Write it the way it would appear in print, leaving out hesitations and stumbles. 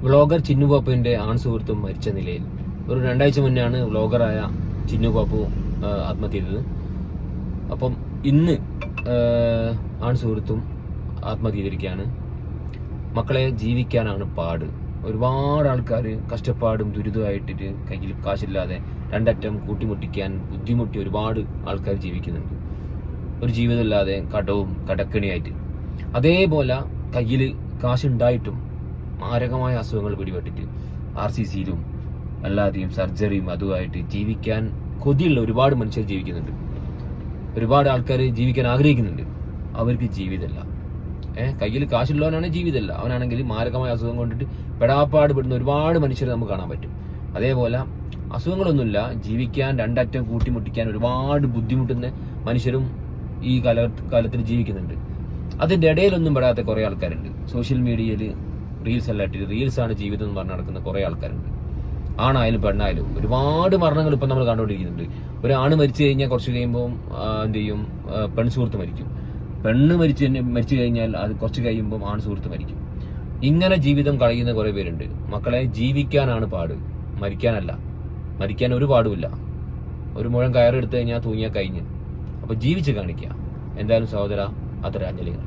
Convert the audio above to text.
Vlogger Chinnu പാപ്പുവിന്റെ ആൺ സുഹൃത്തും മരിച്ച നിലയിൽ. ഒരു 2 ആഴ്ച മുന്നെയാണ് വ്ളോഗറായ ചിന്നു പാപ്പു ആത്മഹത്യ ചെയ്തത്. അപ്പം ഇന്ന് ആൺ സുഹൃത്തും ആത്മഹത്യ ചെയ്തിരിക്കുകയാണ്. മക്കളെ, ജീവിക്കാനാണ് പാട്. ഒരുപാട് ആൾക്കാർ കഷ്ടപ്പാടും ദുരിതമായിട്ടിട്ട് കയ്യിൽ കാശില്ലാതെ രണ്ടറ്റം കൂട്ടിമുട്ടിക്കാൻ ബുദ്ധിമുട്ടി ഒരുപാട് ആൾക്കാർ ജീവിക്കുന്നുണ്ട്. ഒരു ജീവിതമില്ലാതെ കടവും കടക്കണിയായിട്ട്. അതേപോലെ കയ്യിൽ കാശുണ്ടായിട്ടും മാരകമായ അസുഖങ്ങൾ പിടിപെട്ടിട്ട് RCCയിലും അല്ലാതെയും സർജറിയും അതുമായിട്ട് ജീവിക്കാൻ കൊതിയുള്ള ഒരുപാട് മനുഷ്യർ ജീവിക്കുന്നുണ്ട്. ഒരുപാട് ആൾക്കാർ ജീവിക്കാൻ ആഗ്രഹിക്കുന്നുണ്ട്. അവർക്ക് ജീവിതമല്ല. കയ്യിൽ കാശുള്ളവനാണ് ജീവിതമല്ല. അവനാണെങ്കിൽ മാരകമായ അസുഖം കൊണ്ടിട്ട് പെടാപ്പാട് പെടുന്ന ഒരുപാട് മനുഷ്യരെ നമുക്ക് കാണാൻ പറ്റും. അതേപോലെ അസുഖങ്ങളൊന്നുമില്ല, ജീവിക്കാൻ രണ്ടറ്റം കൂട്ടിമുട്ടിക്കാൻ ഒരുപാട് ബുദ്ധിമുട്ടുന്ന മനുഷ്യരും ഈ കാലത്തിൽ ജീവിക്കുന്നുണ്ട്. അതിന്റെ ഇടയിലൊന്നും പെടാത്ത കുറെ ആൾക്കാരുണ്ട്. സോഷ്യൽ മീഡിയയിൽ റീൽസ് എല്ലാം ഇട്ടിട്ട് റീൽസാണ് ജീവിതം എന്ന് പറഞ്ഞ് നടക്കുന്ന കുറെ ആൾക്കാരുണ്ട്. ആണായാലും പെണ്ണായാലും ഒരുപാട് മരണങ്ങൾ ഇപ്പം നമ്മൾ കണ്ടുകൊണ്ടിരിക്കുന്നുണ്ട്. ഒരാണ് മരിച്ചു കഴിഞ്ഞാൽ കുറച്ച് കഴിയുമ്പോൾ എന്ത് ചെയ്യും, പെൺസുഹൃത്ത് മരിക്കും. പെണ്ണ് മരിച്ചു കഴിഞ്ഞാൽ അത് കുറച്ച് കഴിയുമ്പോൾ ആണ് സുഹൃത്ത് മരിക്കും. ഇങ്ങനെ ജീവിതം കളയുന്ന കുറെ പേരുണ്ട്. മക്കളെ, ജീവിക്കാനാണ് പാട്, മരിക്കാനല്ല. മരിക്കാൻ ഒരു പാടുമില്ല. ഒരു മുഴം കയറെടുത്ത് കഴിഞ്ഞാൽ തൂങ്ങിയാൽ കഴിഞ്ഞ്. അപ്പൊ ജീവിച്ച് കാണിക്കുക. എന്തായാലും സഹോദര, അത്തരം അഞ്ജലികൾ.